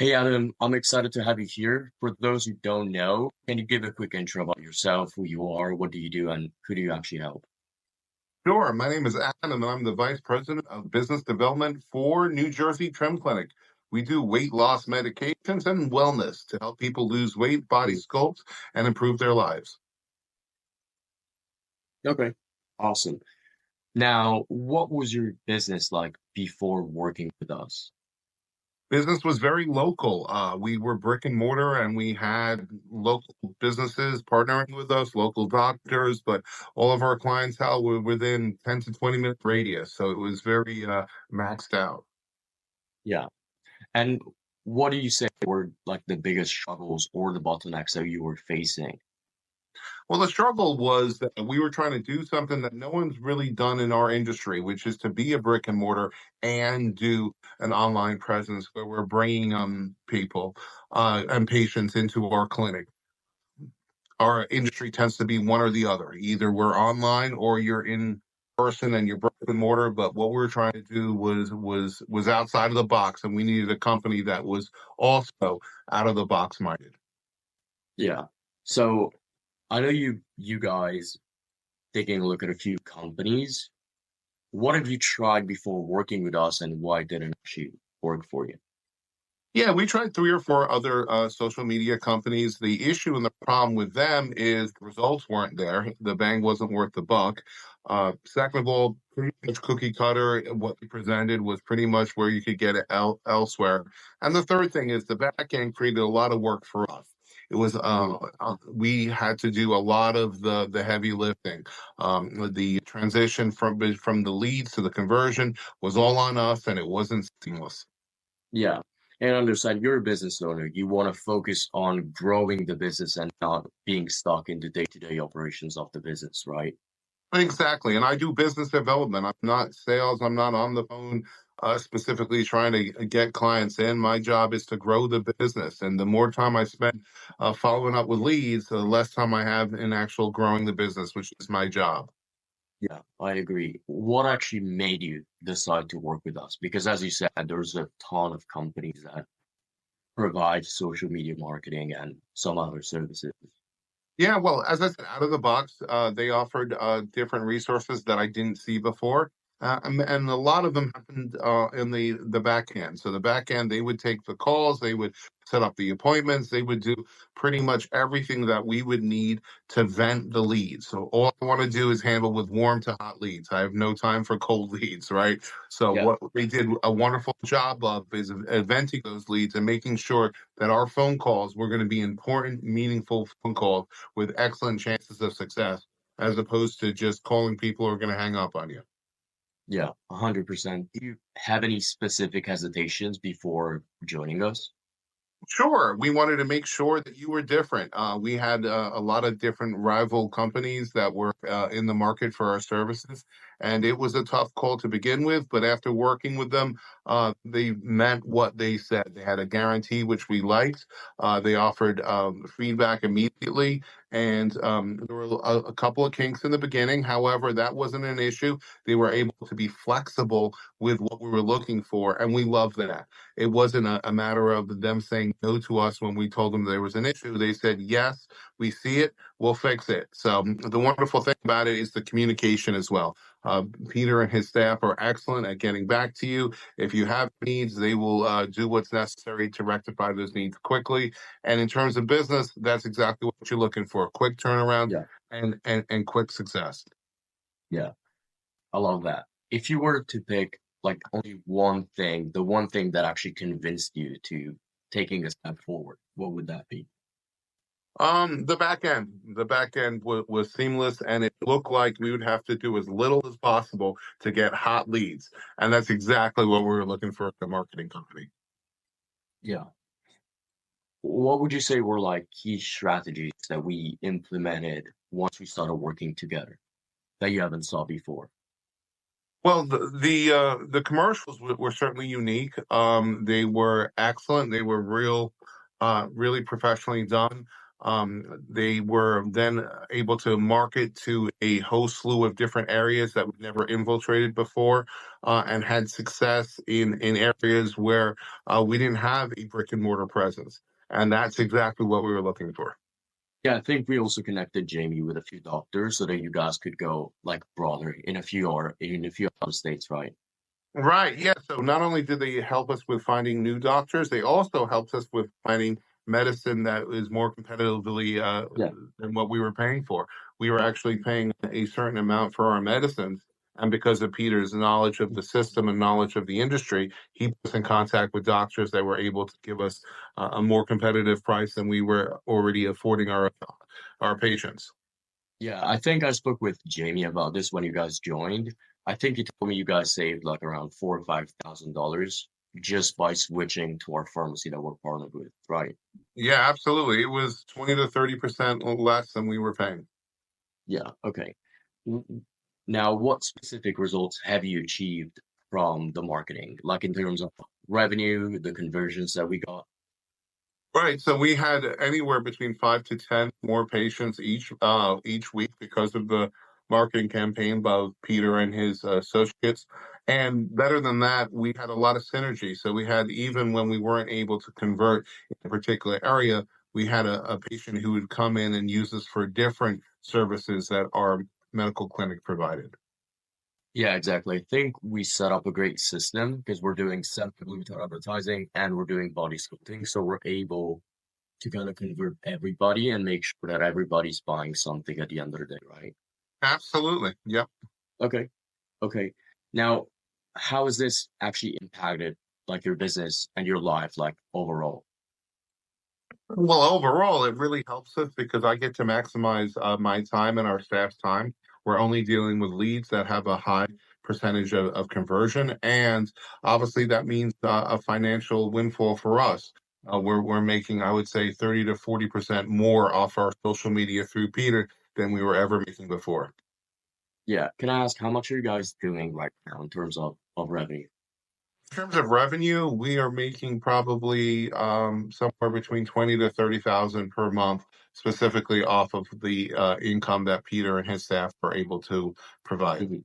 Hey Adam, I'm excited to have you here. For those who don't know, can you give a quick intro about yourself, who you are, what do you do, and who do you actually help? Sure. My name is Adam, and I'm the Vice President of Business Development for New Jersey Trim Clinic. We do weight loss medications and wellness to help people lose weight, body sculpt, and improve their lives. Okay, awesome. Now, what was your business like before working with us? Business was very local. We were brick and mortar, and we had local businesses partnering with us, local doctors, but all of our clientele were within 10 to 20-minute radius. So it was very maxed out. Yeah. And what do you say were like the biggest struggles or the bottlenecks that you were facing? Well, the struggle was that we were trying to do something that no one's really done in our industry, which is to be a brick and mortar and do an online presence where we're bringing people and patients into our clinic. Our industry tends to be one or the other. Either we're online or you're in person and you're brick and mortar. But what we were trying to do was outside of the box, and we needed a company that was also out of the box minded. Yeah. So I know you guys taking a look at a few companies. What have you tried before working with us and why didn't it actually work for you? Yeah, we tried three or four other social media companies. The issue and the problem with them is the results weren't there. The bang wasn't worth the buck. Second of all, pretty much cookie cutter. What we presented was pretty much where you could get it elsewhere. And the third thing is the back end created a lot of work for us. It was Mm, we had to do a lot of the heavy lifting. The transition from the leads to the conversion was all on us, and it wasn't seamless. yeah. And understand you're a business owner. You want to focus on growing the business and not being stuck in the day-to-day operations of the business, right? Exactly. And I do business development. I'm not sales. I'm not on the phone specifically trying to get clients in. My job is to grow the business. And the more time I spend following up with leads, the less time I have in actual growing the business, which is my job. Yeah, I agree. What actually made you decide to work with us? Because as you said, there's a ton of companies that provide social media marketing and some other services. Yeah, well, as I said, out of the box, they offered different resources that I didn't see before. And a lot of them happened in the back end. So the back end, they would take the calls, they would set up the appointments, they would do pretty much everything that we would need to vent the leads. So all I want to do is handle with warm to hot leads. I have no time for cold leads, right? So Yeah, what they did a wonderful job of is venting those leads and making sure that our phone calls were going to be important, meaningful phone calls with excellent chances of success, as opposed to just calling people who are going to hang up on you. yeah, 100%. Do you have any specific hesitations before joining us? Sure. We wanted to make sure that you were different. We had a lot of different rival companies that were in the market for our services, and it was a tough call to begin with. But after working with them, they meant what they said. They had a guarantee, which we liked. They offered feedback immediately, and there were a couple of kinks in the beginning. However, that wasn't an issue. They were able to be flexible with what we were looking for, and we love that. It wasn't a matter of them saying no to us when we told them there was an issue. They said, yes, we see it, we'll fix it. So the wonderful thing about it is the communication as well. Peter and his staff are excellent at getting back to you. If you have needs, they will do what's necessary to rectify those needs quickly. And in terms of business, that's exactly what you're looking for: quick turnaround Yeah, and quick success. yeah, I love that. If you were to pick like only one thing, the one thing that actually convinced you to taking a step forward, what would that be? The back end was seamless, and it looked like we would have to do as little as possible to get hot leads, and that's exactly what we were looking for at the marketing company. Yeah. What would you say were like key strategies that we implemented once we started working together that you haven't saw before? Well, the commercials were certainly unique. They were excellent. They were really professionally done. They were then able to market to a whole slew of different areas that we've never infiltrated before, and had success in areas where we didn't have a brick and mortar presence. And that's exactly what we were looking for. Yeah, I think we also connected Jamie with a few doctors so that you guys could go like broader in a few other states, right? Right. Yeah. So not only did they help us with finding new doctors, they also helped us with finding medicine that is more competitively Yeah. than what we were paying for. We were actually paying a certain amount for our medicines. And because of Peter's knowledge of the system and knowledge of the industry, he put us in contact with doctors that were able to give us a more competitive price than we were already affording our patients. Yeah, I think I spoke with Jamie about this when you guys joined. I think he told me you guys saved like around $4 or $5,000 just by switching to our pharmacy that we're partnered with, right? Yeah, absolutely. It was 20 to 30% less than we were paying. Yeah, okay. W- Now, what specific results have you achieved from the marketing, like in terms of revenue, the conversions that we got? Right. So we had anywhere between 5 to 10 more patients each week because of the marketing campaign by Peter and his associates. And better than that, we had a lot of synergy. So we had, even when we weren't able to convert in a particular area, we had a patient who would come in and use us for different services that our medical clinic provided. Yeah, exactly. I think we set up a great system because we're doing semaglutide advertising and we're doing body sculpting, so we're able to kind of convert everybody and make sure that everybody's buying something at the end of the day, right? Absolutely. Yep. Okay, okay. Now, how has this actually impacted like your business and your life, like overall? Well, overall, it really helps us because I get to maximize my time and our staff's time. We're only dealing with leads that have a high percentage of conversion, and obviously that means a financial windfall for us. We're making, I would say, 30 to 40% more off our social media through Peter than we were ever making before. Yeah, can I ask how much are you guys doing right now in terms of revenue? In terms of revenue, we are making probably somewhere between 20 to 30,000 per month, specifically off of the income that Peter and his staff are able to provide. Mhm.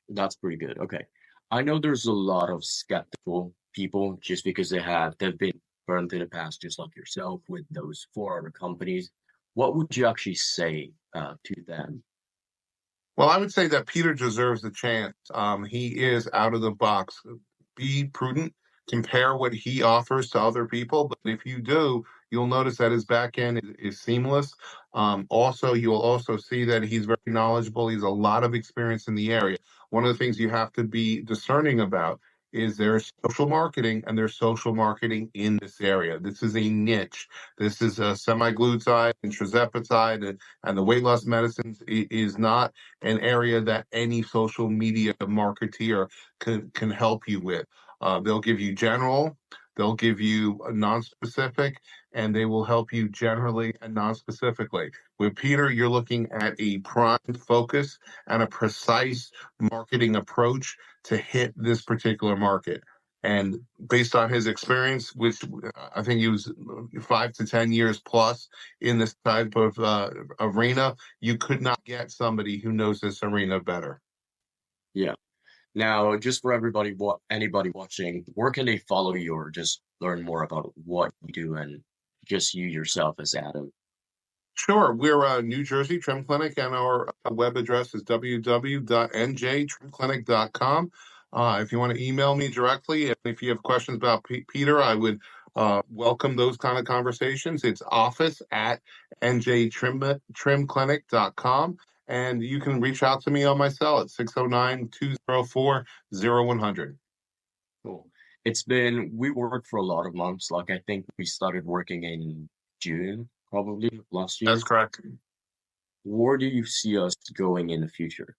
That's pretty good. Okay. I know there's a lot of skeptical people just because they've been burned in the past, just like yourself with those four other companies. What would you actually say to them? Well, I would say that Peter deserves a chance. He is out of the box. Be prudent. Compare what he offers to other people. But if you do, you'll notice that his back end is seamless. Also, you will also see that he's very knowledgeable. He's a lot of experience in the area. One of the things you have to be discerning about is there's social marketing, and there's social marketing in this area. This is a niche. This is a semaglutide and trizepatide, and the weight loss medicines is not an area that any social media marketeer can help you with. They'll give you general, they'll give you a non-specific, and they will help you generally and non-specifically. With Peter, you're looking at a prime focus and a precise marketing approach to hit this particular market. And based on his experience, which I think he was 5 to 10 years plus in this type of arena, you could not get somebody who knows this arena better. Yeah. Now, just for everybody, anybody watching, where can they follow you or just learn more about what you do and just you yourself as Adam? Sure, we're New Jersey Trim Clinic, and our web address is www.njtrimclinic.com. If you want to email me directly, and if you have questions about Peter, I would welcome those kind of conversations. It's office at njtrimclinic.com, and you can reach out to me on my cell at 609-204-0100. Cool. We worked for a lot of months. Like I think we started working in June, probably last That's year. correct. Where do you see us going in the future?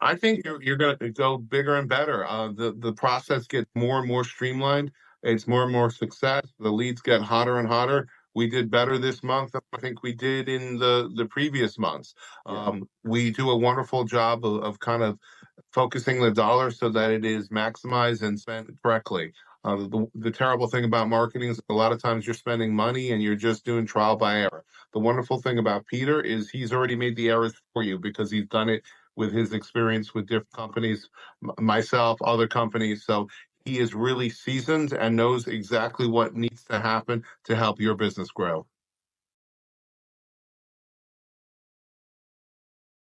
I think you're going to go bigger and better. The process gets more and more streamlined. It's more and more success. The leads get hotter and hotter. We did better this month than I think we did in the previous months. Yeah. We do a wonderful job of kind of focusing the dollar so that it is maximized and spent correctly. The terrible thing about marketing is a lot of times you're spending money and you're just doing trial by error. The wonderful thing about Peter is he's already made the errors for you because he's done it with his experience with different companies, myself, other companies. So he is really seasoned and knows exactly what needs to happen to help your business grow.